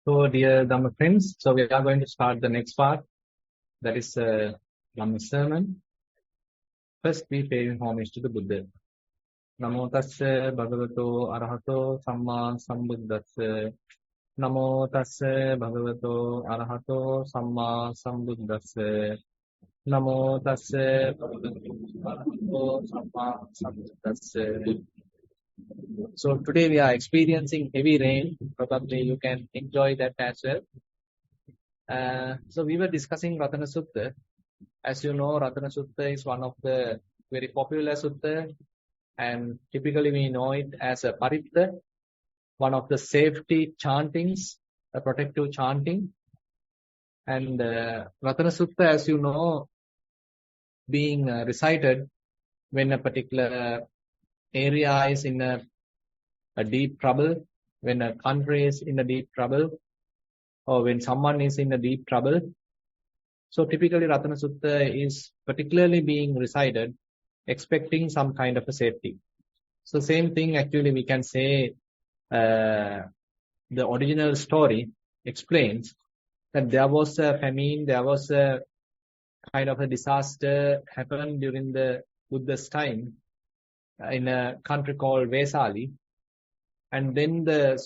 So, dear Dhamma friends, so we are going to start the next part, that is Dhamma sermon. First, we pay homage to the Buddha. Namo tassa bhagavato arahato samma sambuddhassa. Namo tassa bhagavato arahato samma sambuddhassa. Namo tassa bhagavato arahato samma sambuddhassa. So today we are experiencing heavy rain. Probably you can enjoy that as well. So we were discussing Ratana Sutta. As you know, Ratana Sutta is one of the very popular sutta, and typically we know it as a paritta, one of the safety chantings, a protective chanting. And Ratana Sutta, as you know, being recited when a particular area is in a deep trouble, when a country is in a deep trouble, or when someone is in a deep trouble. So typically Ratana Sutta is particularly being recited, expecting some kind of a safety. So same thing actually we can say the original story explains that there was a famine, there was a kind of a disaster happened during the Buddha's time in a country called Vesali. And then the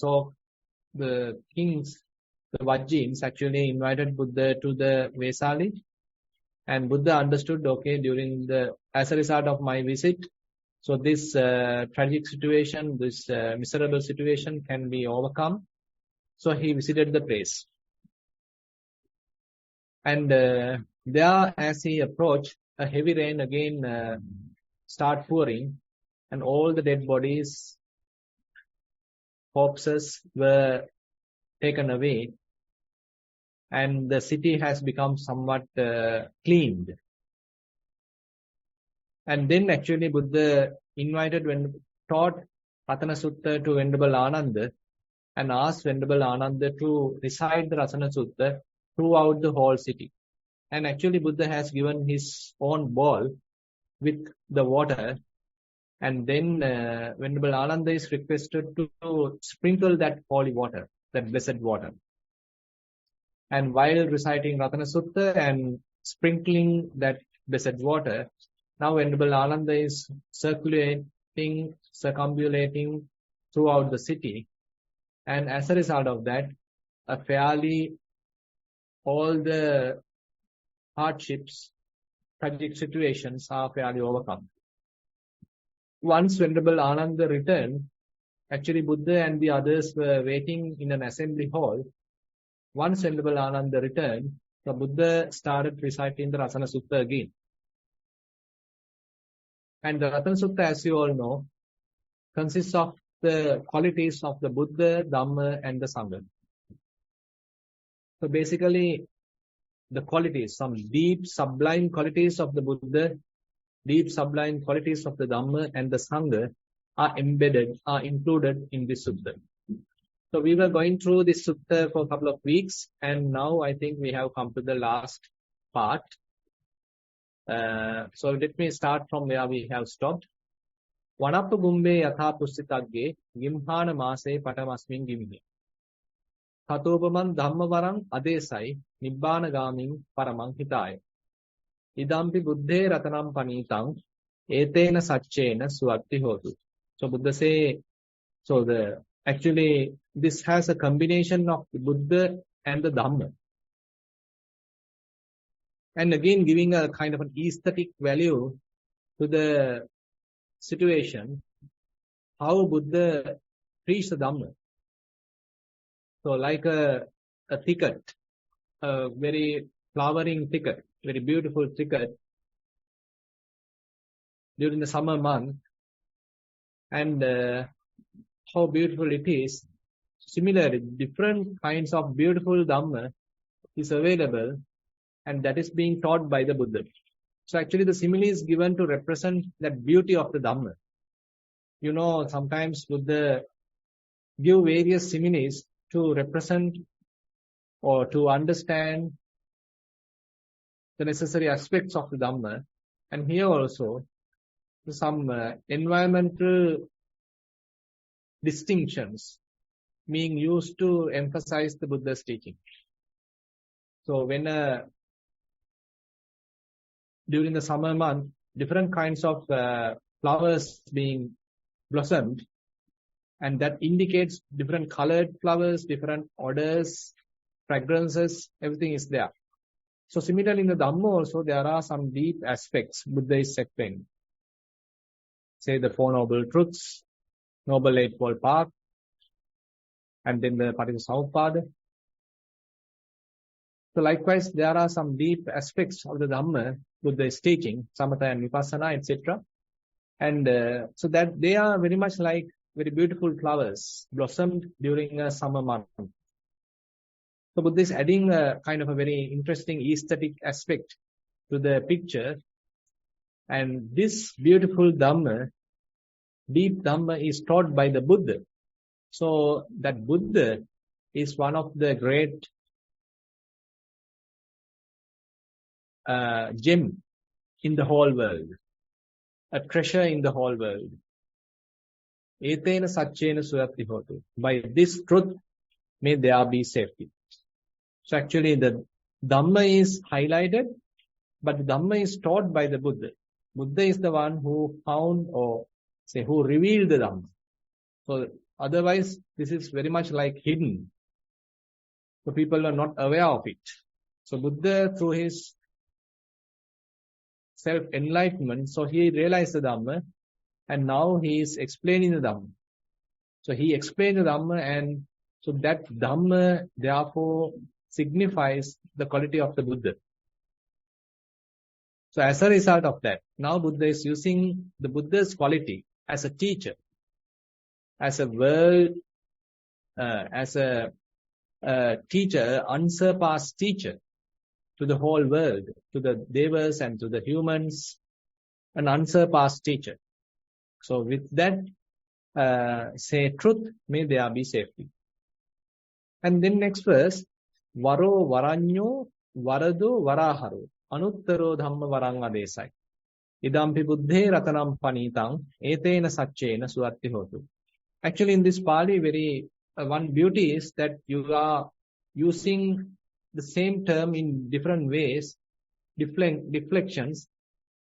kings, the Vajjins actually invited Buddha to the Vesali, and Buddha understood, okay, as a result of my visit, so this tragic situation, this miserable situation can be overcome. So he visited the place. And there, as he approached, a heavy rain again started pouring, and all the dead bodies, corpses were taken away, and the city has become somewhat cleaned. And then actually Buddha taught Ratana Sutta to Venerable Ananda and asked Venerable Ananda to recite the Ratana Sutta throughout the whole city. And actually Buddha has given his own bowl with the water, and then Venerable Ananda is requested to sprinkle that holy water, that blessed water. And while reciting Ratana Sutta and sprinkling that blessed water, now Venerable Ananda is circulating throughout the city. And as a result of that, all the hardships, tragic situations are fairly overcome. Once Venerable Ananda returned, actually Buddha and the others were waiting in an assembly hall. Once Venerable Ananda returned, the Buddha started reciting the Ratana Sutta again. And the Ratana Sutta, as you all know, consists of the qualities of the Buddha, Dhamma, and the Sangha. So basically, the qualities, some deep, sublime qualities of the Buddha, deep, sublime qualities of the Dhamma and the Sangha are included in this sutta. So we were going through this sutta for a couple of weeks, and now I think we have come to the last part. So let me start from where we have stopped. Vanappa gumbe yatha pussitagge gimhana mase patamasmin gimhe. Thatopaman dhammavarang adesai nibbana gamin paramang hitaya. Idampi buddhe ratanam panitang etena satchena suatti hotu. So Buddha say, actually this has a combination of the Buddha and the Dhamma. And again giving a kind of an aesthetic value to the situation, how Buddha preached the Dhamma. So like a thicket, a very flowering thicket, very beautiful thicket during the summer month, and how beautiful it is. Similarly, different kinds of beautiful Dhamma is available, and that is being taught by the Buddha. So actually the simile is given to represent that beauty of the Dhamma. You know, sometimes Buddha give various similes to represent or to understand the necessary aspects of the Dhamma. And here also some environmental distinctions being used to emphasize the Buddha's teaching. So when during the summer month, different kinds of flowers being blossomed, and that indicates different colored flowers, different odors, fragrances, everything is there. So similarly in the Dhamma also there are some deep aspects Buddha is explaining. Say the Four Noble Truths, Noble Eightfold Path, and then the Paticca. So likewise, there are some deep aspects of the Dhamma Buddha is teaching, Samatha and Vipassana, etc. And so that they are very much like very beautiful flowers blossomed during a summer month. So Buddha is adding a kind of a very interesting aesthetic aspect to the picture. And this beautiful Dhamma, deep Dhamma, is taught by the Buddha. So that Buddha is one of the great gem in the whole world, a treasure in the whole world. Etena Satchena Surati Hotu. By this truth, may there be safety. So actually the Dhamma is highlighted, but the Dhamma is taught by the Buddha. Buddha is the one who found, or say who revealed the Dhamma. So otherwise this is very much like hidden. So people are not aware of it. So Buddha, through his self-enlightenment, so he realized the Dhamma, and now he is explaining the Dhamma. So he explained the Dhamma, and so that Dhamma therefore signifies the quality of the Buddha. So as a result of that, now Buddha is using the Buddha's quality as a teacher, as a world, as a teacher, unsurpassed teacher to the whole world, to the devas and to the humans, an unsurpassed teacher. So with that, say truth, may there be safety. And then next verse, Varo Varanyo Varado Varaharo Anuttaro Dhamma Varanga Desai. Idampi Buddhe Ratanam Panitang Etena Satchena Suatti Hotu. Actually in this Pali, very one beauty is that you are using the same term in different ways, deflections,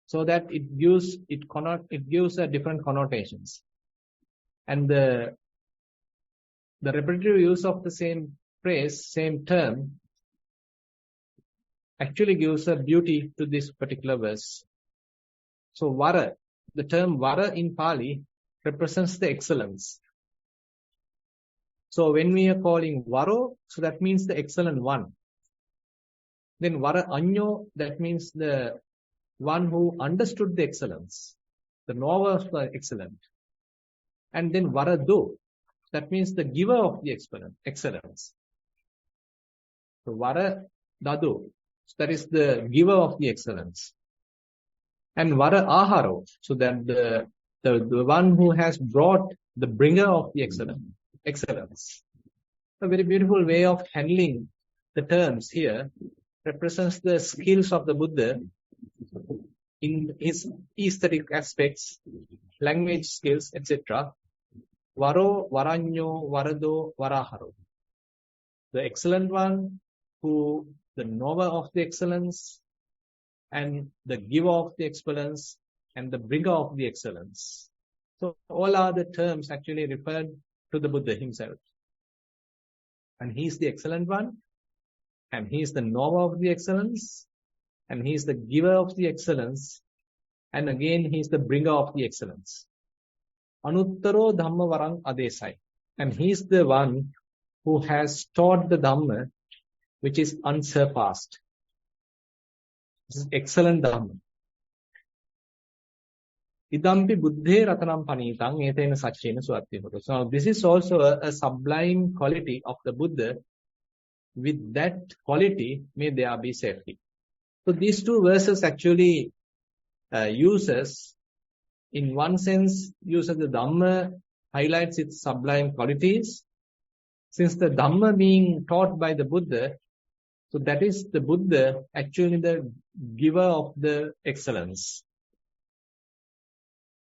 so that it gives different connotations. And the repetitive use of the same phrase, same term, actually gives a beauty to this particular verse. So Vara, the term Vara in Pali represents the excellence. So when we are calling Varo, so that means the excellent one. Then Vara Anyo, that means the one who understood the excellence, the knower of the excellent. And then Vara Do, that means the giver of the excellence. So Vara Dadu, that is the giver of the excellence. And Vara Aharo, so that the one who has brought the bringer of the excellence. A very beautiful way of handling the terms here represents the skills of the Buddha in his aesthetic aspects, language skills, etc. Varo, Varanyo, Varado, Varaharo. The excellent one, who the knower of the excellence, and the giver of the excellence, and the bringer of the excellence. So all are the terms actually referred to the Buddha himself. And he is the excellent one, and he is the knower of the excellence, and he is the giver of the excellence, and again he is the bringer of the excellence. Anuttaro Dhamma Varang Adesai. And he is the one who has taught the Dhamma which is unsurpassed. This is excellent Dhamma. Idampi Buddhe Ratanam Panitang Etena Satchena Suatti Hotu. So this is also a sublime quality of the Buddha. With that quality, may there be safety. So these two verses actually uses, in one sense, uses the Dhamma, highlights its sublime qualities. Since the Dhamma being taught by the Buddha, so that is the Buddha actually the giver of the excellence.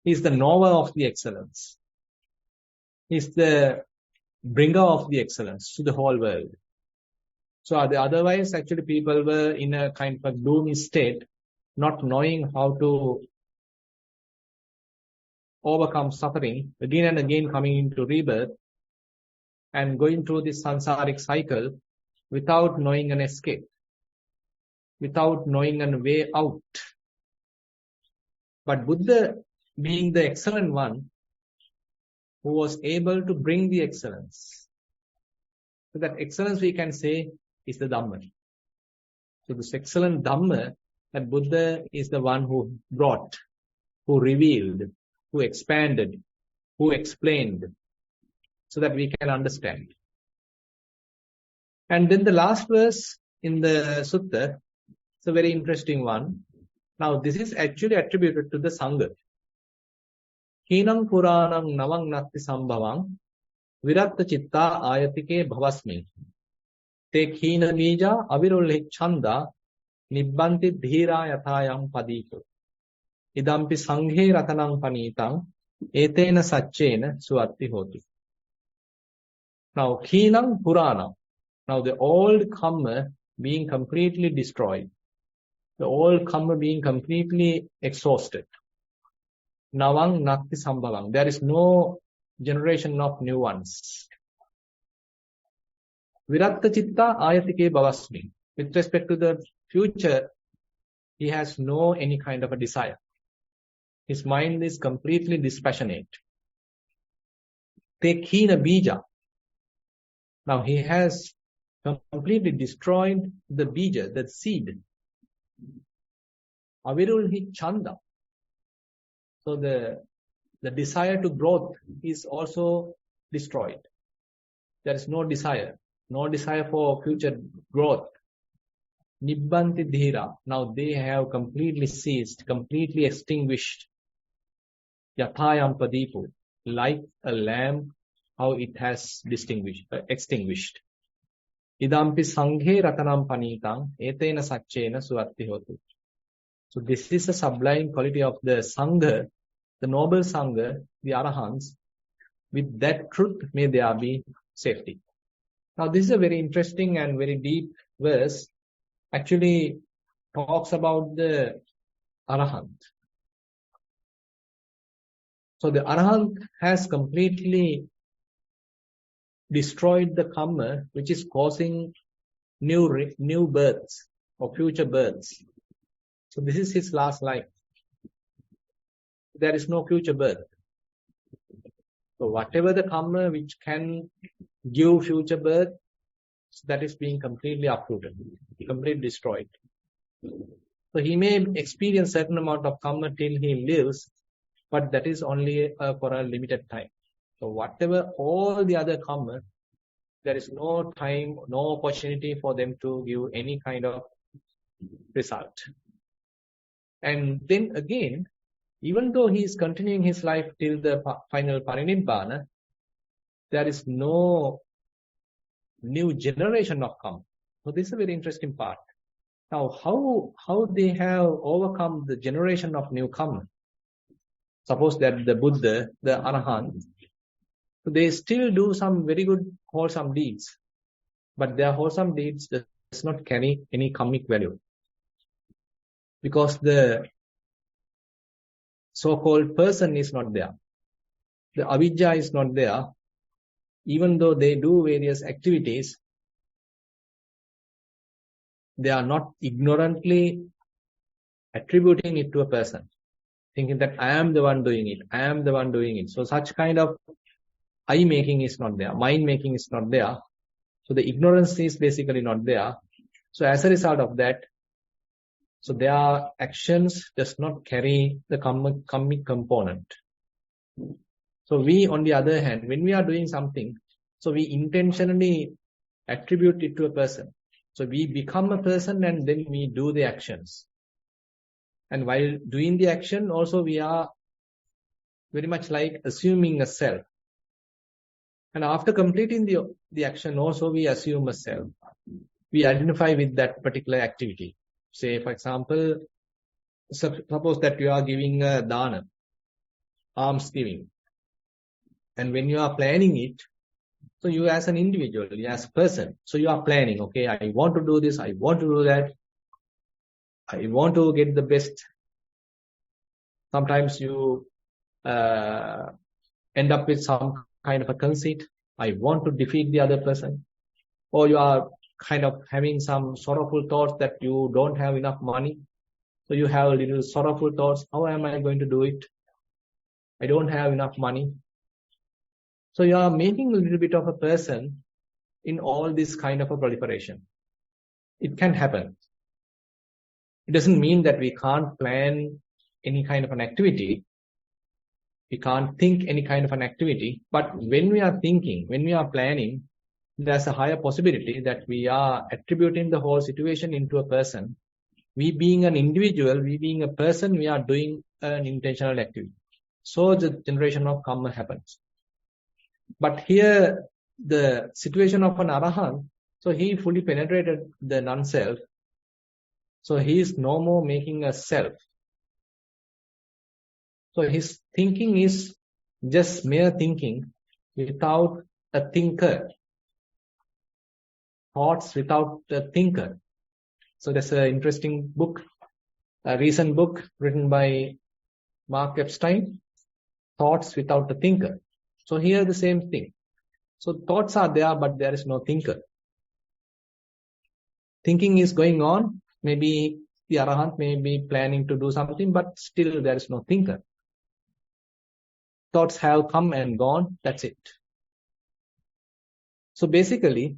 He is the knower of the excellence. He is the bringer of the excellence to the whole world. So otherwise, actually, people were in a kind of gloomy state, not knowing how to overcome suffering, again and again coming into rebirth and going through this samsaric cycle without knowing an escape, without knowing a way out. But Buddha, being the excellent one, who was able to bring the excellence. So that excellence, we can say, is the Dhamma. So this excellent Dhamma, that Buddha is the one who brought, who revealed, who expanded, who explained, so that we can understand. And then the last verse in the Sutta, it's a very interesting one. Now this is actually attributed to the Sangha. Hinam Puranam Navang Natti Sambhavang Viratta Chitta Ayatike Bhavasmi Te Hina Bija Avirulhi Chanda Nibbanti Dhira Yathayam Padiko Idampi Sanghe Ratanam Panitang Etena Satchena Suatti Hoti. Now Hinam Puranam. Now the old karma being completely destroyed. The old karma being completely exhausted. Navang Natti Sambhavang. There is no generation of new ones. Viratta Chitta Ayatike Bhavasmi. With respect to the future, he has no any kind of a desire. His mind is completely dispassionate. Tekhina Bija. Now he has completely destroyed the bija, the seed. Avirulhi Chanda. So the desire to growth is also destroyed. There is no desire for future growth. Nibbanti Dhira. Now they have completely ceased, completely extinguished. Yathayam Padipu. Like a lamp, how it has extinguished. Idampi Sanghe Ratanam Panitang Etena Satchena Suatti Hotu. So this is a sublime quality of the Sangha, the noble Sangha, the Arahants. With that truth may there be safety. Now this is a very interesting and very deep verse. Actually talks about the Arahant. So the Arahant has completely destroyed the karma which is causing new births or future births. So this is his last life. There is no future birth. So whatever the karma which can give future birth, that is being completely uprooted, completely destroyed. So he may experience certain amount of karma till he lives, but that is only for a limited time. So whatever all the other karma, there is no time, no opportunity for them to give any kind of result. And then again, even though he is continuing his life till the final parinibbana, there is no new generation of karma. So this is a very interesting part. Now, how they have overcome the generation of new karma? Suppose that the Buddha, the Arahant, so they still do some very good wholesome deeds, but their wholesome deeds does not carry any karmic value, because the so-called person is not there. The avidya is not there. Even though they do various activities, they are not ignorantly attributing it to a person, thinking that I am the one doing it, I am the one doing it. So such kind of I-making is not there, mind-making is not there. So the ignorance is basically not there. So as a result of that, so their actions does not carry the karmic component. So we, on the other hand, when we are doing something, so we intentionally attribute it to a person. So we become a person and then we do the actions. And while doing the action, also we are very much like assuming a self. And after completing the action, also we assume a self. We identify with that particular activity. Say, for example, suppose that you are giving a dana, alms giving. And when you are planning it, So you as an individual, you as a person, so you are planning, okay, I want to do this, I want to do that, I want to get the best. Sometimes you end up with some kind of a conceit. I want to defeat the other person. Or you are kind of having some sorrowful thoughts that you don't have enough money. So you have a little sorrowful thoughts. How am I going to do it? I don't have enough money. So you are making a little bit of a person in all this kind of a proliferation. It can happen. It doesn't mean that we can't plan any kind of an activity. We can't think any kind of an activity. But when we are thinking, when we are planning, there's a higher possibility that we are attributing the whole situation into a person. We being an individual, we being a person, we are doing an intentional activity. So the generation of karma happens. But here, the situation of an arahant, so he fully penetrated the non-self. So he is no more making a self. So his thinking is just mere thinking without a thinker. Thoughts without a thinker. So there's an interesting book, a recent book written by Mark Epstein, Thoughts Without a Thinker. So here the same thing. So thoughts are there, but there is no thinker. Thinking is going on. Maybe the arahant may be planning to do something, but still there is no thinker. Thoughts have come and gone. That's it. So basically,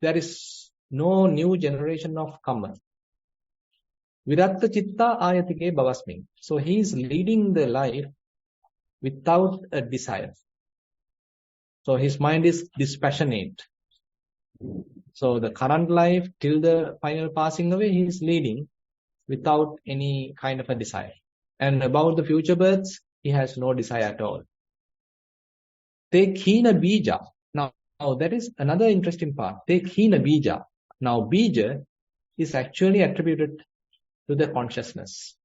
there is no new generation of karma. Viratta chitta ayatike bhavasmi. So he is leading the life without a desire. So his mind is dispassionate. So the current life till the final passing away, he is leading without any kind of a desire. And about the future births, he has no desire at all. Take hina bija. Now that is another interesting part. Take hina bija. Now bija is actually attributed to the consciousness.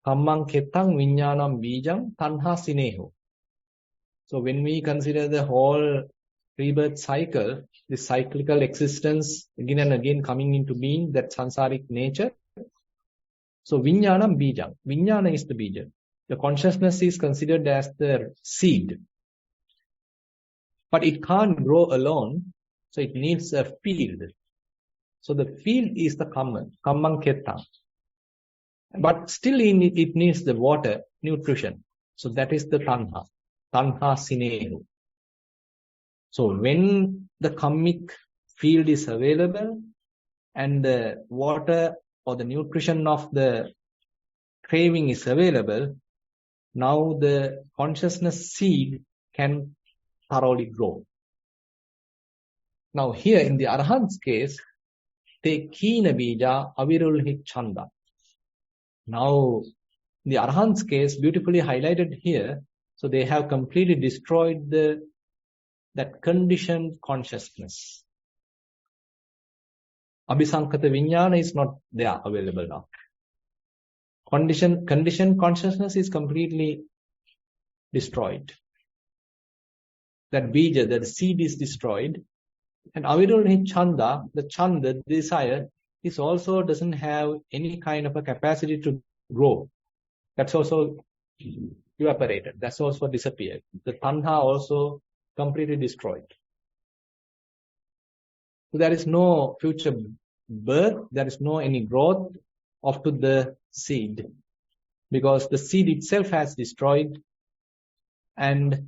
Kammang kettang viññānam bijam tanha sineho. So when we consider the whole rebirth cycle, this cyclical existence again and again coming into being, that sansaric nature. So viññānam bijam. Viññāna is the bija. The consciousness is considered as the seed. But it can't grow alone. So it needs a field. So the field is the kammang kettang. But still it needs the water, nutrition. So that is the tanha sinehu. So when the kammic field is available and the water or the nutrition of the craving is available, now the consciousness seed can thoroughly grow. Now here in the arahant's case, take kina bija avirulhi chanda. Now, in the arahant's case, beautifully highlighted here, so they have completely destroyed that conditioned consciousness. Abhisankata viññāna is not there available now. Conditioned consciousness is completely destroyed. That bija, that seed is destroyed. And avirulhi chanda, the chanda, the desire, is also doesn't have any kind of a capacity to grow. That's also evaporated. That's also disappeared. The tanha also completely destroyed. So there is no future birth. There is no any growth of to the seed. Because the seed itself has destroyed. And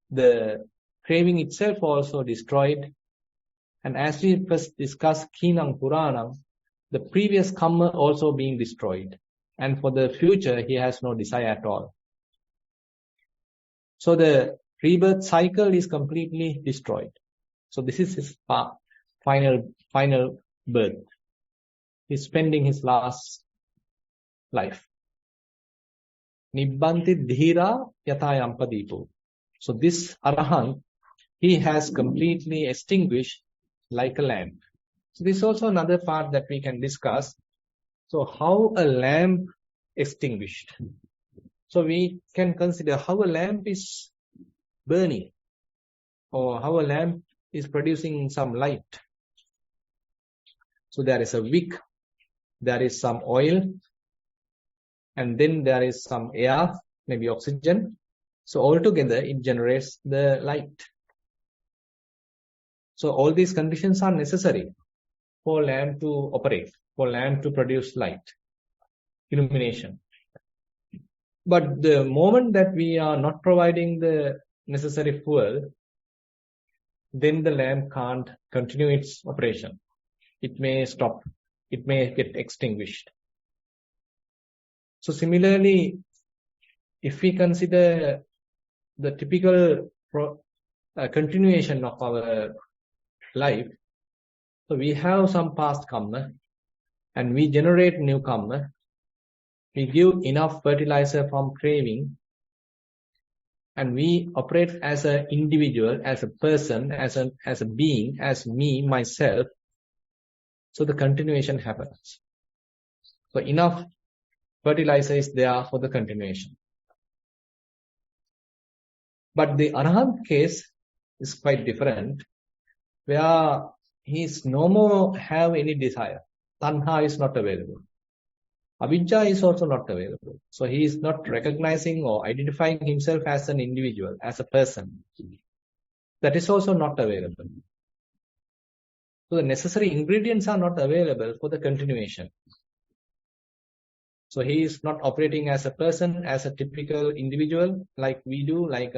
the craving itself also destroyed. And as we first discussed Kinang Puranam, the previous karma also being destroyed. And for the future, he has no desire at all. So the rebirth cycle is completely destroyed. So this is his final birth. He's spending his last life. Nibbanti dhira yatayam padipo. So this arahant, he has completely extinguished like a lamp. So this is also another part that we can discuss. So how a lamp extinguished. So we can consider how a lamp is burning, or how a lamp is producing some light. So there is a wick, there is some oil, and then there is some air, maybe oxygen. So altogether it generates the light. So all these conditions are necessary for lamp to operate, for lamp to produce light, illumination. But the moment that we are not providing the necessary fuel, then the lamp can't continue its operation. It may stop. It may get extinguished. So similarly, if we consider the typical continuation of our life, so we have some past karma and we generate new karma. We give enough fertilizer from craving and we operate as an individual, as a person, as a being, as me, myself. So the continuation happens. So enough fertilizer is there for the continuation. But the Arahant case is quite different, where he is no more have any desire. Tanha is not available. Avijja is also not available. So he is not recognizing or identifying himself as an individual, as a person. That is also not available. So the necessary ingredients are not available for the continuation. So he is not operating as a person, as a typical individual like we do, like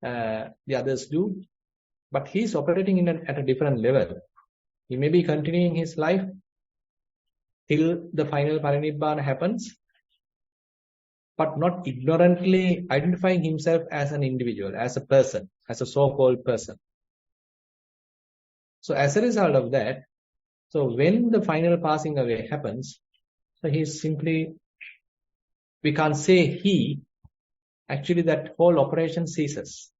the others do. But he is operating at a different level. He may be continuing his life till the final parinibbana happens, but not ignorantly identifying himself as an individual, as a person, as a so-called person. So as a result of that, so when the final passing away happens, so he is simply, we can't say he, actually that whole operation ceases.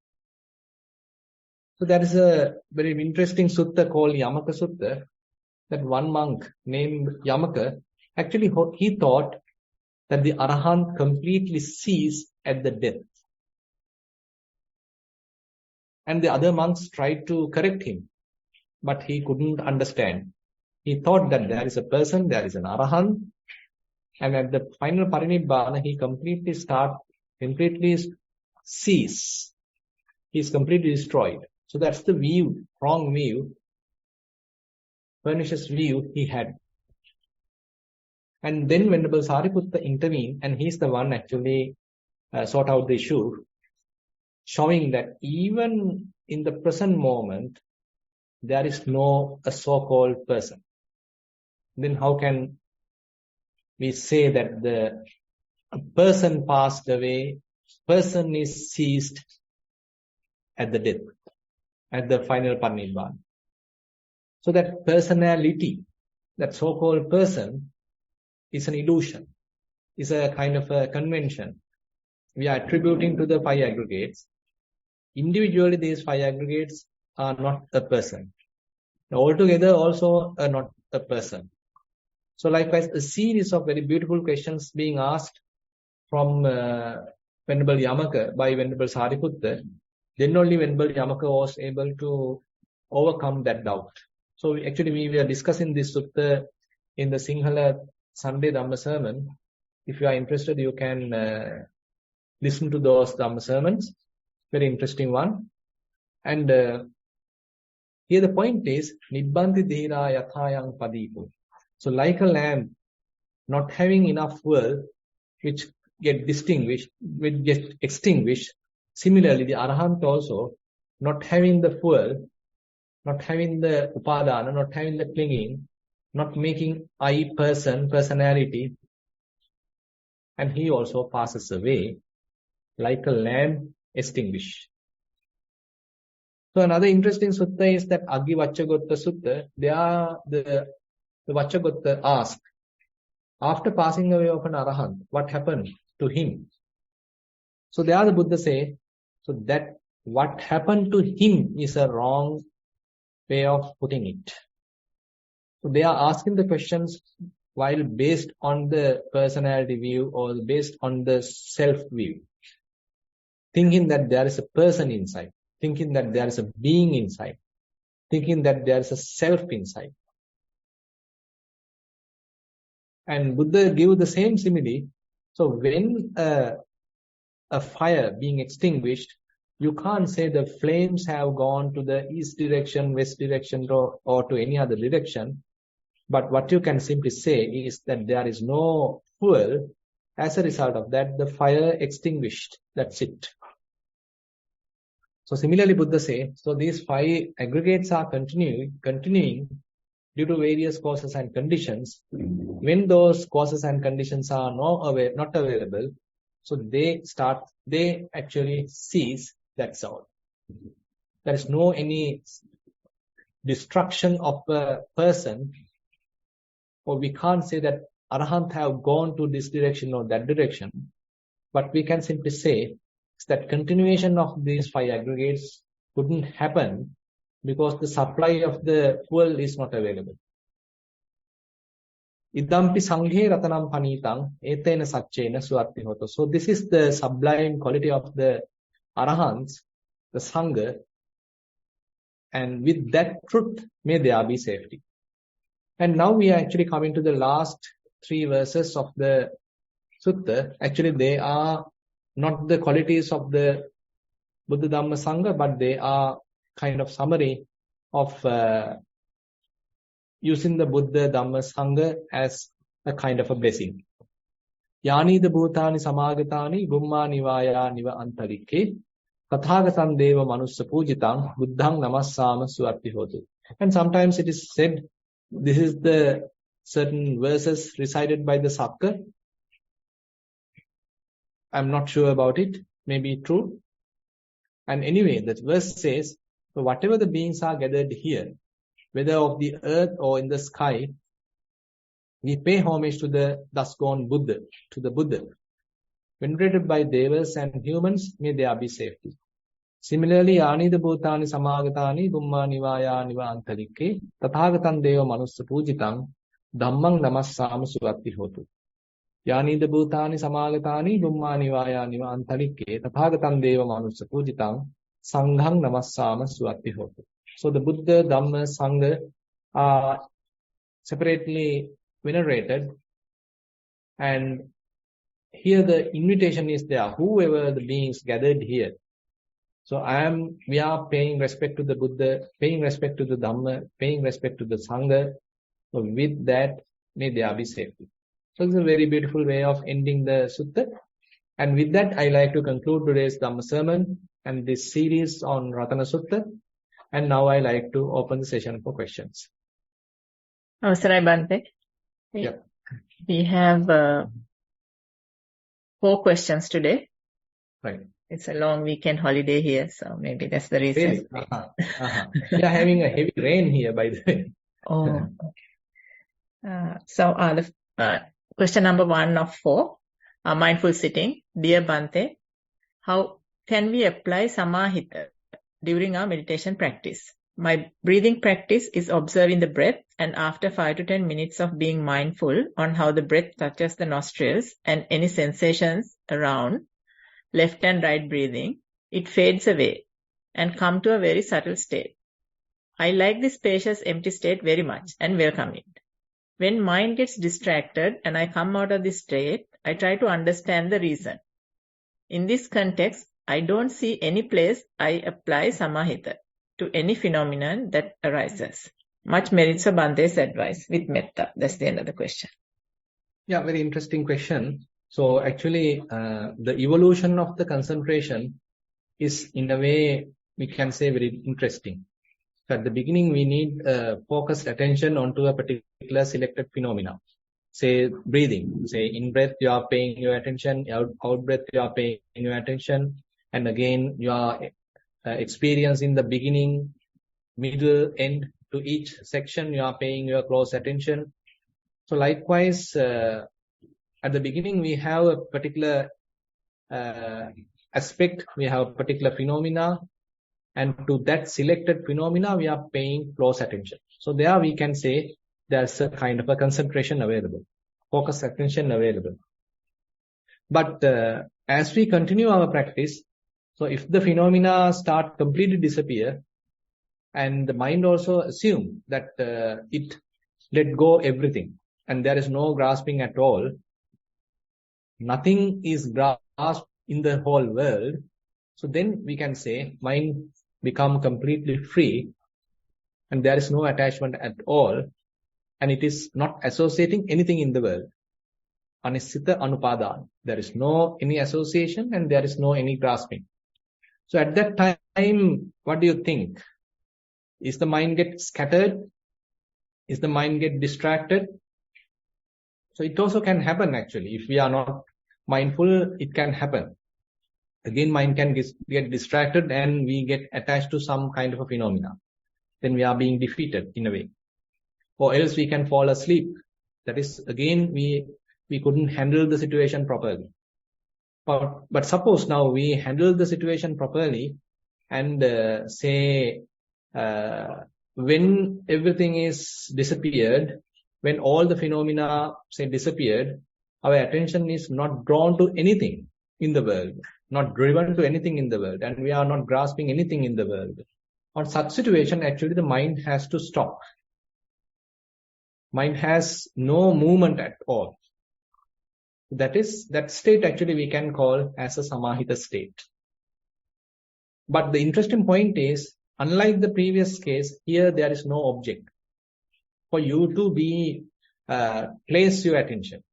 So there is a very interesting sutta called Yamaka Sutta, that one monk named Yamaka, actually he thought that the Arahant completely ceased at the death. And the other monks tried to correct him, but he couldn't understand. He thought that there is a person, there is an Arahant, and at the final parinibbana, he completely cease. He is completely destroyed. So that's the view, wrong view, pernicious view he had. And then Venerable Sariputta intervened, and he's the one actually sort out the issue, showing that even in the present moment, there is no a so-called person. Then how can we say that the person passed away, person is ceased at the death, at the final parinibbana? So that personality, that so-called person, is an illusion, is a kind of a convention. We are attributing to the five aggregates. Individually, these five aggregates are not a person. Altogether, also are not a person. So likewise, a series of very beautiful questions being asked from Venerable Yamaka by Venerable Sariputta. Then only Venerable Yamaka was able to overcome that doubt. So actually we were discussing this sutta in the Sinhala Sunday Dhamma sermon. If you are interested, you can listen to those Dhamma sermons. Very interesting one. And here the point is, Nibbanti Dhira Yathayang Padipu. So like a lamp, not having enough fuel, which get extinguished. Similarly, the Arahant also, not having the fuel, not having the upadana, not having the clinging, not making I personality, and he also passes away like a lamp extinguished. So another interesting sutta is that Aggi Vachagotta Sutta. The Vachagotta asked, after passing away of an Arahant, what happened to him? So there the Buddha say, so that what happened to him is a wrong way of putting it. So they are asking the questions while based on the personality view or based on the self view, thinking that there is a person inside, thinking that there is a being inside, thinking that there is a self inside. And Buddha gave the same simile. So when a fire being extinguished, you can't say the flames have gone to the east direction, west direction, or to any other direction. But what you can simply say is that there is no fuel. As a result of that, the fire extinguished. That's it. So similarly, Buddha says, so these 5 aggregates are continuing due to various causes and conditions. When those causes and conditions are not available, so they actually cease. That's all. There is no any destruction of a person, or we can't say that Arahant have gone to this direction or that direction, but we can simply say that continuation of these 5 aggregates couldn't happen because the supply of the fuel is not available. Idampi sanghe ratanam panitang etena satchena suatti hoto. So this is the sublime quality of the Arahants, the Sangha, and with that truth may there be safety. And now we are actually coming to the last 3 verses of the Sutta. Actually, they are not the qualities of the Buddha Dhamma Sangha, but they are kind of summary of using the Buddha Dhamma Sangha as a kind of a blessing. Yani the bhutani samagatani gumma nivaya niva antarike tathagatan deva manussa pujitang buddhang namassama suatti hotu. And sometimes it is said this is the certain verses recited by the Sakka. I'm not sure about it. Maybe true. And anyway, that verse says, so whatever the beings are gathered here, whether of the earth or in the sky, we pay homage to the thus gone Buddha, to the Buddha. Venerated by devas and humans, may there be safety. Similarly, Anida Bhutani Samagatani Gumma Nivaya Niva Antarike Tathagatan Deva Manussa Pujitang Dhammang Namassama Suratti Hotu. Yani the Bhutani Samagatani Gumma Nivaya Niva Antarike Tathagatan Deva Manussa Pujitang Sanghang Namassama Suatti Hotu. So the Buddha, Dhamma, Sangha are separately venerated, and here the invitation is there. Whoever the beings gathered here. So we are paying respect to the Buddha, paying respect to the Dhamma, paying respect to the Sangha. So with that, may there be safety. So it's a very beautiful way of ending the Sutta. And with that, I like to conclude today's Dhamma sermon and this series on Ratana Sutta. And now I like to open the session for questions. Avasarai Bhante. We have 4 questions today. Right. It's a long weekend holiday here, so maybe that's the reason. Really? We are having a heavy rain here, by the way. Oh, okay. So the question number 1 of 4, mindful sitting. Dear Bhante, how can we apply samahita during our meditation practice? My breathing practice is observing the breath, and after 5 to 10 minutes of being mindful on how the breath touches the nostrils and any sensations around left and right breathing, it fades away and come to a very subtle state. I like this spacious empty state very much and welcome it. When mind gets distracted and I come out of this state, I try to understand the reason. In this context, I don't see any place I apply samahita to any phenomenon that arises. Much merits for Bhante's advice with metta. That's the end of the question. Yeah, very interesting question. So actually, the evolution of the concentration is in a way, we can say, very interesting. So at the beginning, we need focused attention onto a particular selected phenomena. Say breathing. Say in breath, you are paying your attention. Out breath, you are paying your attention. And again, you are experiencing the beginning, middle, end to each section. You are paying your close attention. So likewise, at the beginning, we have a particular aspect, we have a particular phenomena, and to that selected phenomena, we are paying close attention. So there we can say there's a kind of a concentration available, focus attention available. But as we continue our practice, So if the phenomena start completely disappear, and the mind also assume that it let go everything, and there is no grasping at all, nothing is grasped in the whole world, so then we can say mind become completely free, and there is no attachment at all, and it is not associating anything in the world. Anissita anupadana. There is no any association, and there is no any grasping. So at that time, what do you think? Is the mind get scattered? Is the mind get distracted? So it also can happen actually. If we are not mindful, it can happen. Again, mind can get distracted and we get attached to some kind of a phenomena. Then we are being defeated in a way. Or else we can fall asleep. That is, again, we couldn't handle the situation properly. But suppose now we handle the situation properly and say when everything is disappeared, when all the phenomena say disappeared, our attention is not drawn to anything in the world, not driven to anything in the world, and we are not grasping anything in the world. On such situation, actually the mind has to stop. Mind has no movement at all. That state actually we can call as a samahita state. But the interesting point is, unlike the previous case, here there is no object for you to be place your attention.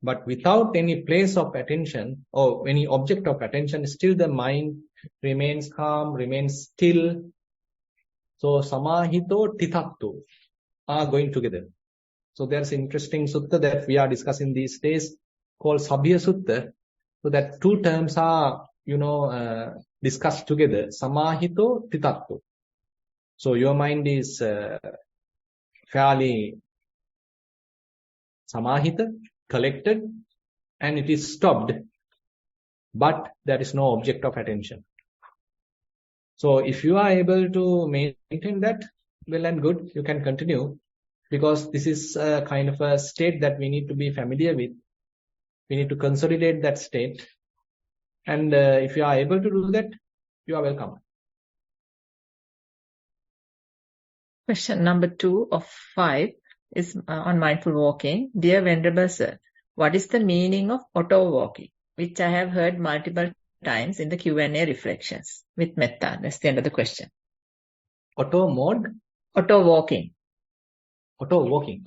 But without any place of attention or any object of attention, still the mind remains calm, remains still. So samahito titattu are going together. So there's an interesting sutta that we are discussing these days called Sabhya Sutta. So that two terms are, discussed together. Samahito titattu. So your mind is fairly samahita, collected, and it is stopped, but there is no object of attention. So if you are able to maintain that, well and good, you can continue, because this is a kind of a state that we need to be familiar with. We need to consolidate that state, and if you are able to do that, you are welcome. Question number 2 of 5 is on mindful walking. Dear Venerable Sir, what is the meaning of auto walking, which I have heard multiple times in the Q&A reflections with metta? That's the end of the question. Auto mode? Auto walking. Auto walking.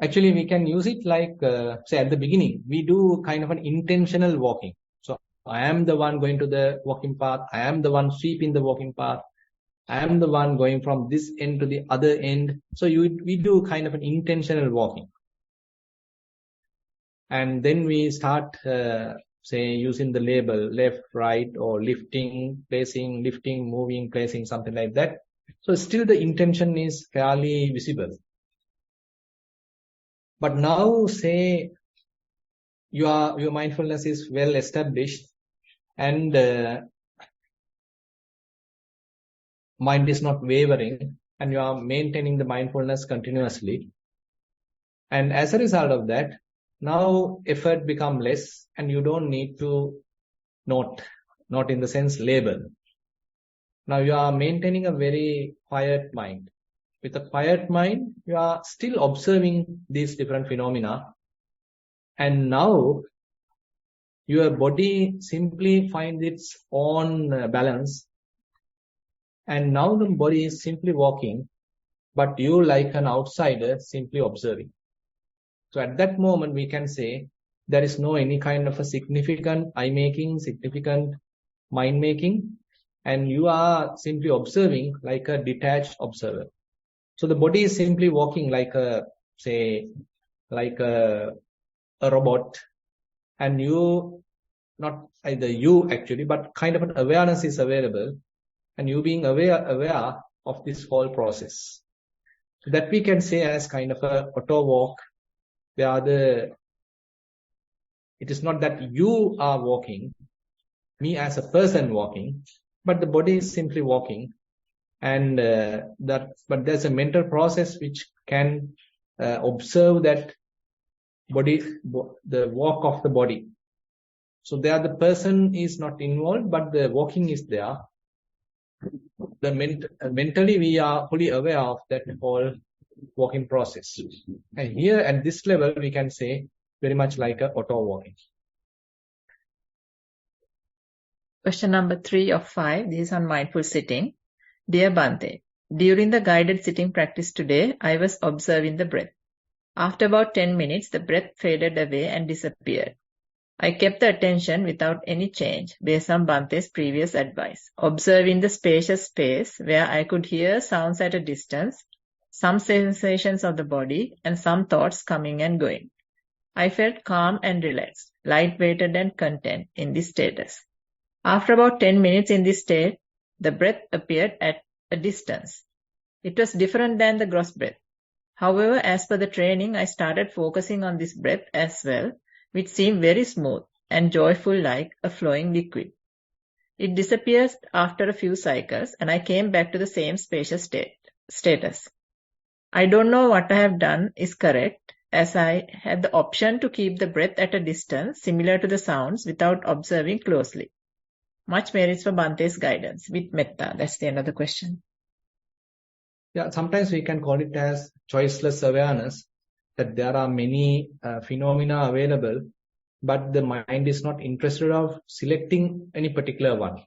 Actually, we can use it like, say at the beginning, we do kind of an intentional walking. So I am the one going to the walking path. I am the one sweeping the walking path. I am the one going from this end to the other end. So we do kind of an intentional walking. And then we start, say, using the label left, right, or lifting, placing, lifting, moving, placing, something like that. So still the intention is fairly visible. But now, say, your mindfulness is well established and mind is not wavering, and you are maintaining the mindfulness continuously. And as a result of that, now effort become less, and you don't need to note, not in the sense label. Now you are maintaining a very quiet mind. With a quiet mind, you are still observing these different phenomena. And now your body simply finds its own balance. And now the body is simply walking, but you, like an outsider, simply observing. So at that moment, we can say there is no any kind of a significant eye-making, significant mind-making, and you are simply observing like a detached observer. So the body is simply walking like a, say, like a robot, and you, not either you actually, but kind of an awareness is available, and you being aware of this whole process. So that we can say as kind of a auto walk, where it is not that you are walking, me as a person walking, but the body is simply walking. And but there's a mental process which can observe that the walk of the body. So there the person is not involved, but the walking is there. Mentally we are fully aware of that whole walking process. And here at this level we can say very much like a auto walking. Question number 3 of 5. This is on mindful sitting. Dear Bhante, during the guided sitting practice today, I was observing the breath. After about 10 minutes, the breath faded away and disappeared. I kept the attention without any change based on Bhante's previous advice, observing the spacious space where I could hear sounds at a distance, some sensations of the body, and some thoughts coming and going. I felt calm and relaxed, light-weighted and content in this status. After about 10 minutes in this state, the breath appeared at a distance. It was different than the gross breath. However, as per the training, I started focusing on this breath as well, which seemed very smooth and joyful like a flowing liquid. It disappears after a few cycles and I came back to the same spacious status. I don't know what I have done is correct, as I had the option to keep the breath at a distance similar to the sounds without observing closely. Much merits for Bhante's guidance with metta. That's the end of the question. Yeah, sometimes we can call it as choiceless awareness, that there are many phenomena available, but the mind is not interested of selecting any particular one.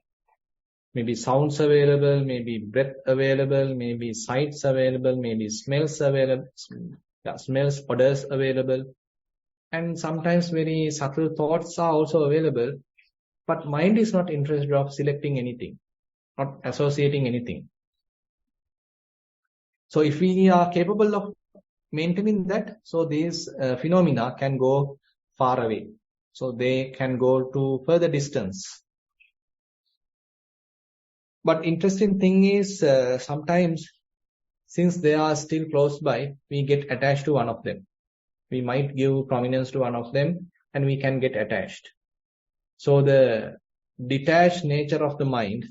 Maybe sounds available, maybe breath available, maybe sights available, maybe smells available, smells, odors available. And sometimes very subtle thoughts are also available, but mind is not interested of selecting anything, not associating anything. So if we are capable of maintaining that, so these phenomena can go far away. So they can go to further distance. But interesting thing is, sometimes since they are still close by, we get attached to one of them. We might give prominence to one of them and we can get attached. So the detached nature of the mind,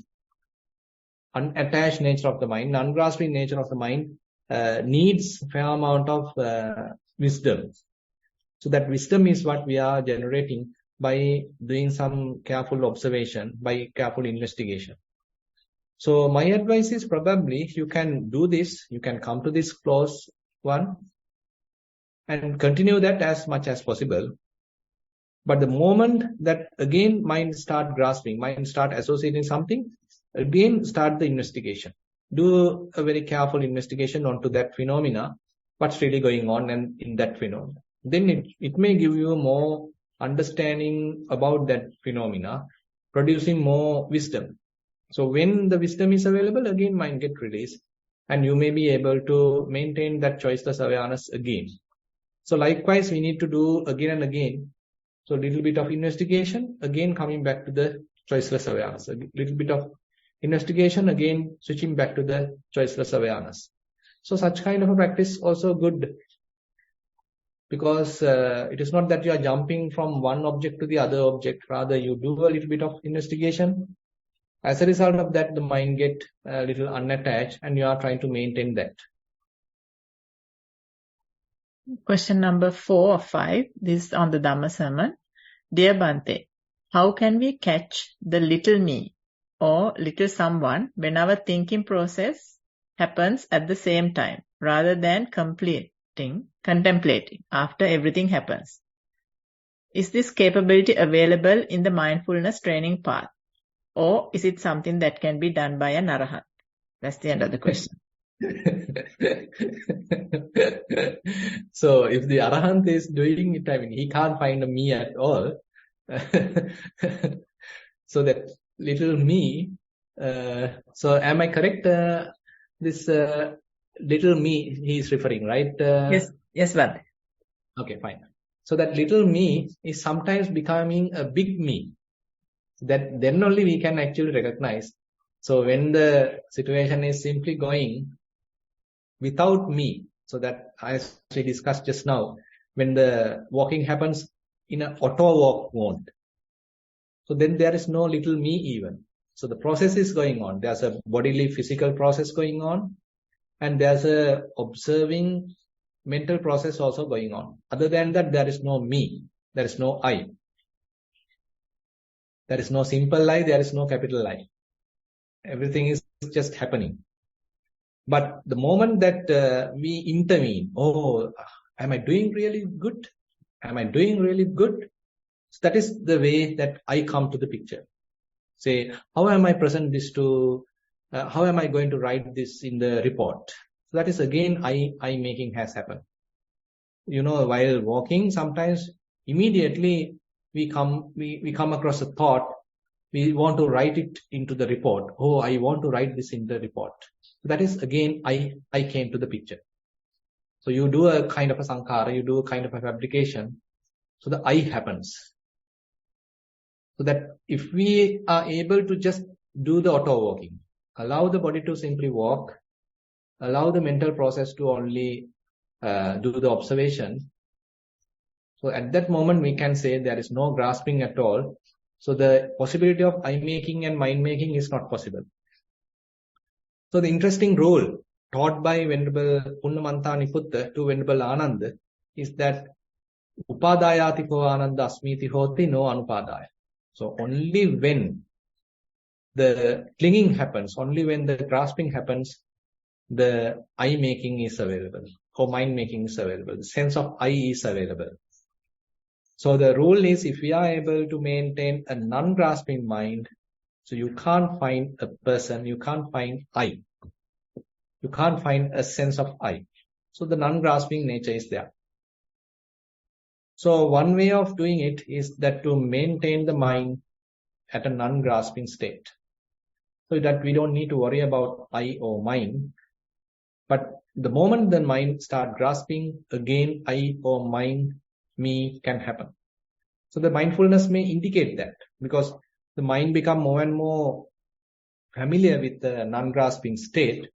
unattached nature of the mind, non-grasping nature of the mind needs a fair amount of wisdom. So that wisdom is what we are generating by doing some careful observation, by careful investigation. So my advice is probably you can do this, you can come to this close one and continue that as much as possible. But the moment that again mind start grasping, mind start associating something, again start the investigation. Do a very careful investigation onto that phenomena, what's really going on and in that phenomena. Then it may give you more understanding about that phenomena, producing more wisdom. So when the wisdom is available, again mind get released and you may be able to maintain that choiceless awareness again. So likewise, we need to do again and again. So a little bit of investigation, again coming back to the choiceless awareness. A little bit of investigation, again switching back to the choiceless awareness. So such kind of a practice also good, because it is not that you are jumping from one object to the other object. Rather, you do a little bit of investigation. As a result of that, the mind get a little unattached and you are trying to maintain that. Question number 4 of 5. This is on the Dhamma sermon. Dear Bhante, how can we catch the little me or little someone when our thinking process happens at the same time rather than contemplating after everything happens? Is this capability available in the mindfulness training path? Or is it something that can be done by an arahant? That's the end of the question. So if the arahant is doing it, I mean, he can't find a me at all. So that little me, so am I correct? This little me he is referring, right? Yes, Bhante. Okay, fine. So that little me is sometimes becoming a big me. That then only we can actually recognize. So when the situation is simply going without me, so that as we discussed just now, when the walking happens in an auto walk mode, so then there is no little me even. So the process is going on. There's a bodily physical process going on, and there's a observing mental process also going on. Other than that, there is no me, there is no I. There is no simple I, there is no capital I. Everything is just happening. But the moment that we intervene, oh, am I doing really good? Am I doing really good? So that is the way that I come to the picture. Say, how am I present this to, how am I going to write this in the report? So that is again I making has happened. You know, while walking, sometimes immediately we come across a thought. We want to write it into the report. Oh, I want to write this in the report. So that is again I came to the picture. So you do a kind of a sankhara, you do a kind of a fabrication. So the I happens. So that if we are able to just do the auto walking, allow the body to simply walk, allow the mental process to only do the observation. So at that moment we can say there is no grasping at all. So the possibility of I making and mind making is not possible. So the interesting rule taught by Venerable Punnamanthaniputta to Venerable Ananda is that Upadayati ko ananda asmiti hoti no anupadaya. So only when the clinging happens, only when the grasping happens, the I making is available or mind making is available. The sense of I is available. So the rule is if we are able to maintain a non-grasping mind, so you can't find a person, you can't find I. You can't find a sense of I. So the non-grasping nature is there. So one way of doing it is that to maintain the mind at a non-grasping state. So that we don't need to worry about I or mind. But the moment the mind starts grasping, again I or mind, me can happen. So the mindfulness may indicate that because the mind become more and more familiar with the non-grasping state.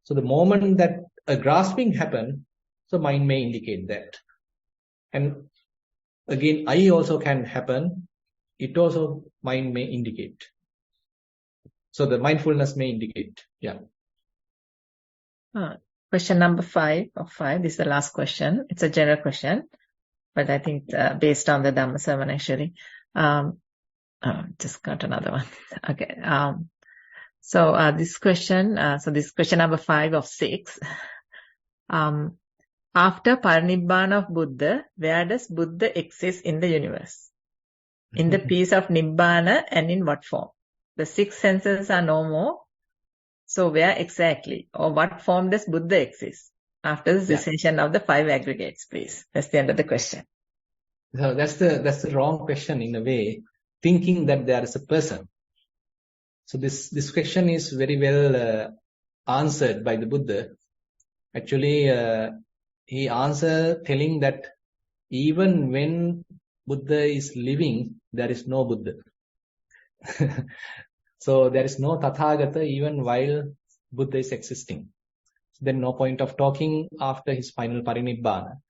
So the moment that a grasping happen, so mind may indicate that. And again, I also can happen. It also mind may indicate. So the mindfulness may indicate. Yeah. Question number 5 of 5. This is the last question. It's a general question, but I think based on the Dhamma sermon actually. Just got another one. Okay. So this question number 5 of 6. After Parinibbana of Buddha, where does Buddha exist in the universe? In the peace of Nibbana and in what form? The 6 senses are no more. So where exactly or what form does Buddha exist? After the cessation of the 5 aggregates, please. That's the end of the question. So that's the wrong question in a way, thinking that there is a person. So this question is very well answered by the Buddha. Actually, he answered telling that even when Buddha is living, there is no Buddha. So there is no Tathagata even while Buddha is existing. Then no point of talking after his final Parinibbana.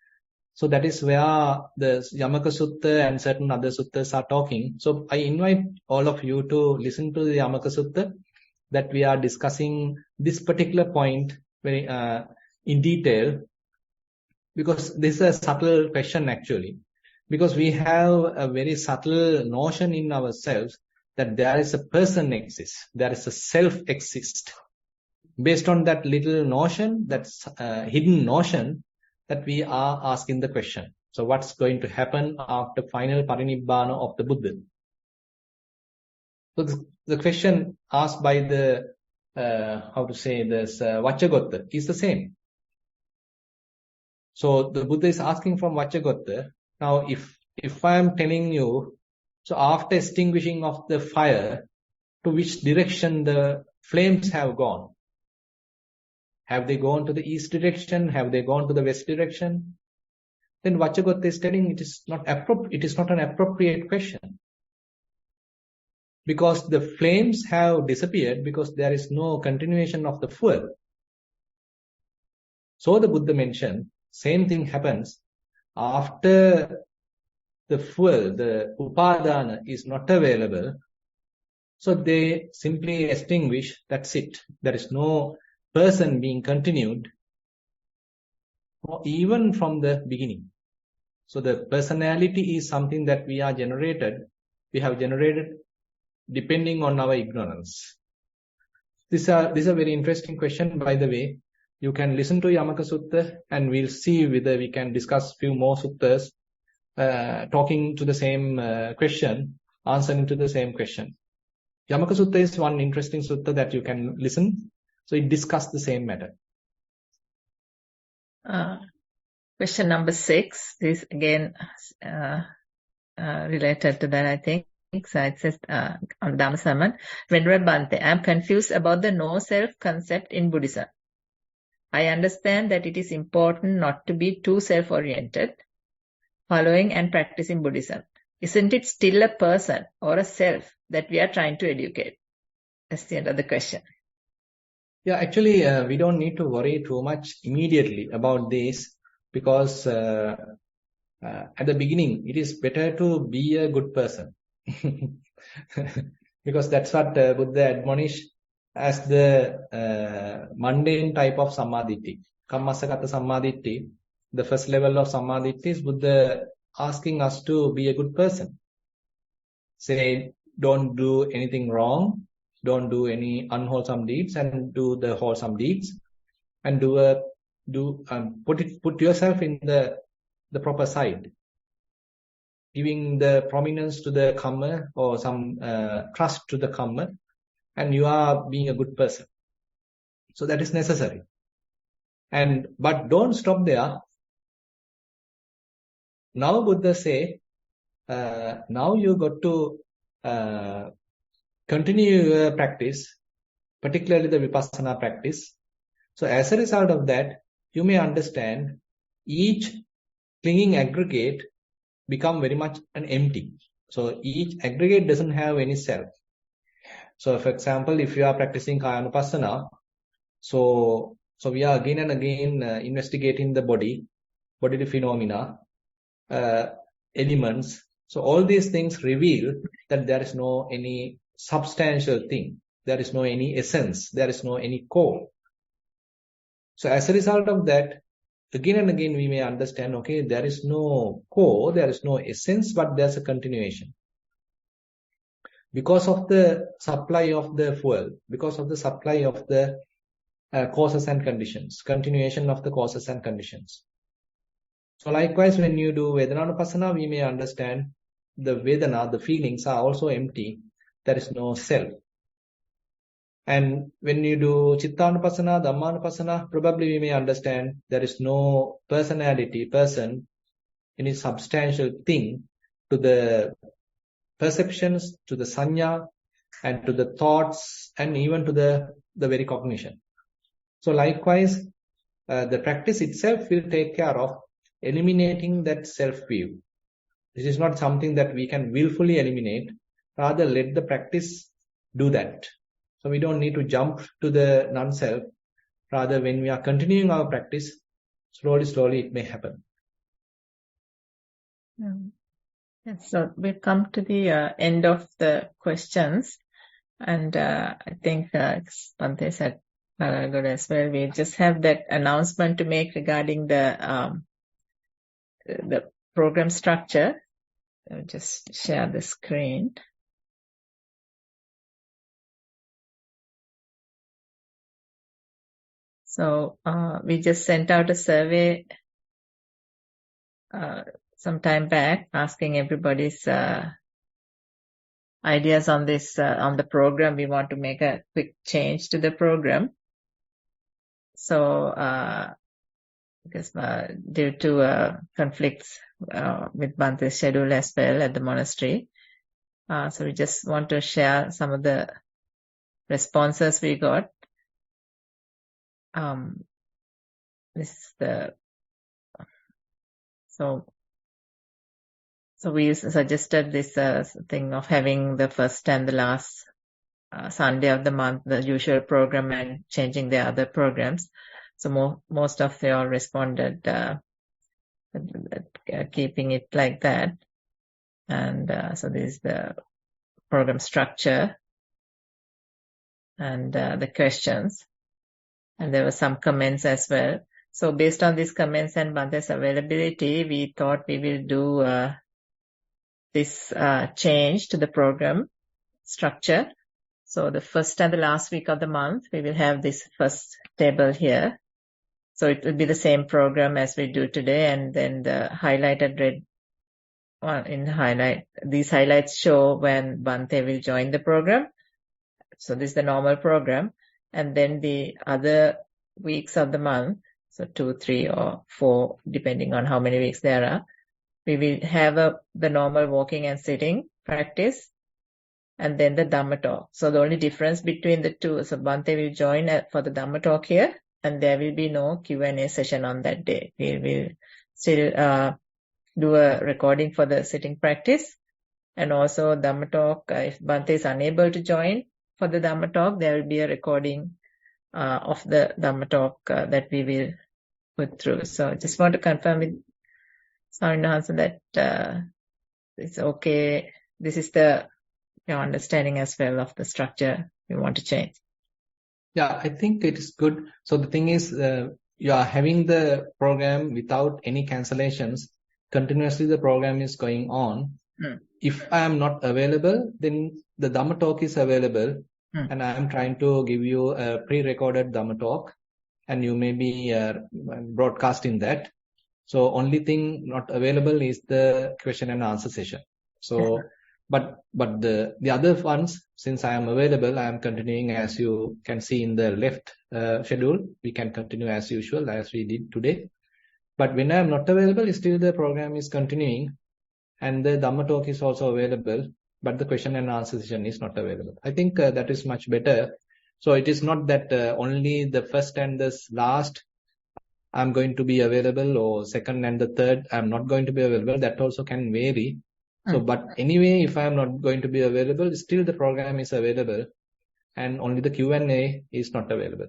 So that is where the Yamaka Sutta and certain other suttas are talking. So I invite all of you to listen to the Yamaka Sutta that we are discussing this particular point very in detail, because this is a subtle question actually. Because we have a very subtle notion in ourselves that there is a person exists, there is a self exists. Based on that little notion, that's hidden notion, that we are asking the question. So what's going to happen after final Parinibbana of the Buddha? So the question asked by the, Vacchagotta is the same. So the Buddha is asking from Vacchagotta, now if I am telling you, so after extinguishing of the fire, to which direction the flames have gone? Have they gone to the east direction? Have they gone to the west direction? Then Vacchagotta is telling it is not an appropriate question. Because the flames have disappeared because there is no continuation of the fuel. So the Buddha mentioned, same thing happens after the fuel, the upadana is not available. So they simply extinguish, that's it. There is no person being continued. or even from the beginning. So the personality is something that we have generated depending on our ignorance. This is a very interesting question, by the way. You can listen to Yamaka Sutta and we'll see whether we can discuss few more suttas talking to the same question, answering to the same question. Yamaka Sutta is one interesting sutta that you can listen. So it discusses the same matter. Question number 6 is again related to that, I think. So it says on Dhamma Sermon, Venerable Bhante, I am confused about the no-self concept in Buddhism. I understand that it is important not to be too self-oriented, following and practicing Buddhism. Isn't it still a person or a self that we are trying to educate? That's the end of the question. Yeah, actually, we don't need to worry too much immediately about this, because at the beginning, it is better to be a good person. Because that's what Buddha admonished as the mundane type of samadhi. Kammasakata samadhi, the first level of samadhi is Buddha asking us to be a good person. Say, don't do anything wrong, don't do any unwholesome deeds, and do the wholesome deeds, and put yourself in the proper side, giving the prominence to the karma or some trust to the karma, and you are being a good person. So that is necessary. But don't stop there. Now Buddha say, now you got to continue your practice, particularly the vipassana practice. So as a result of that, you may understand each clinging aggregate become very much an empty. So each aggregate doesn't have any self. So for example, if you are practicing Kayanupassana, so we are again and again investigating the bodily phenomena, elements. So all these things reveal that there is no any substantial thing. There is no any essence. There is no any core. So as a result of that, again and again we may understand, okay, there is no core, there is no essence, but there's a continuation. Because of the supply of the fuel, because of the supply of the causes and conditions, continuation of the causes and conditions. So likewise, when you do Vedananupassana, we may understand the Vedana, the feelings are also empty. There is no self. And when you do Chittanupassana, Dhammanupassana, probably we may understand there is no personality, person, any substantial thing to the perceptions, to the sanya, and to the thoughts, and even to the very cognition. So likewise, the practice itself will take care of eliminating that self-view. This is not something that we can willfully eliminate. Rather, let the practice do that. So we don't need to jump to the non-self. Rather, when we are continuing our practice, slowly it may happen. Yes, so we've come to the end of the questions. And I think Bhante said good as well. We just have that announcement to make regarding the program structure. I'll just share the screen. So we just sent out a survey some time back asking everybody's ideas on this, on the program. We want to make a quick change to the program. So because due to conflicts with Bhante's schedule as well at the monastery. So we just want to share some of the responses we got. This is the so we suggested this thing of having the first and the last Sunday of the month, the usual program, and changing the other programs. So most of you all responded keeping it like that. And so this is the program structure and the questions. And there were some comments as well. So based on these comments and Bhante's availability, we thought we will do this change to the program structure. So the first and the last week of the month, we will have this first table here. So it will be the same program as we do today, and then the highlighted red these highlights show when Bhante will join the program. So this is the normal program. And then the other weeks of the month, so 2, 3 or 4, depending on how many weeks there are, we will have the normal walking and sitting practice, and then the Dhamma talk. So the only difference between the two, so Bhante will join for the Dhamma talk here, and there will be no Q&A session on that day. We will still do a recording for the sitting practice, and also Dhamma talk. If Bhante is unable to join for the Dhamma talk, there will be a recording of the Dhamma talk that we will put through. So I just want to confirm with Swami Hansen that it's okay. This is your understanding as well of the structure we want to change. Yeah, I think it is good. So the thing is, you are having the program without any cancellations. Continuously the program is going on. If I am not available, then the Dhamma talk is available, and I am trying to give you a pre-recorded Dhamma talk, and you may be broadcasting that. So only thing not available is the question and answer session. So, but the other ones, since I am available, I am continuing, as you can see in the left schedule. We can continue as usual as we did today. But when I am not available, still the program is continuing, and the Dhamma talk is also available, but the question and answer session is not available. I think that is much better. So it is not that only the first and the last I'm going to be available, or second and the third I'm not going to be available. That also can vary. So, but anyway, if I'm not going to be available, still the program is available, and only the Q&A is not available.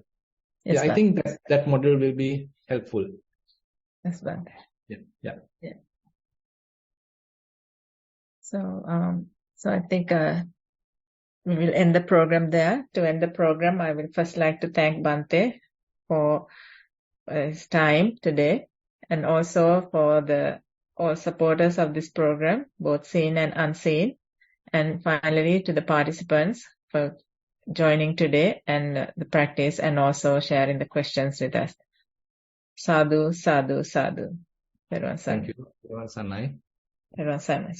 Yes, yeah, I think that model will be helpful. Yes, Bhante. Yeah. So I think we will end the program there. To end the program, I will first like to thank Bhante for his time today, and also for all supporters of this program, both seen and unseen. And finally, to the participants for joining today and the practice, and also sharing the questions with us. Sadhu, sadhu, sadhu. Thank you. Everyone, Sanai. Everyone, Sanai.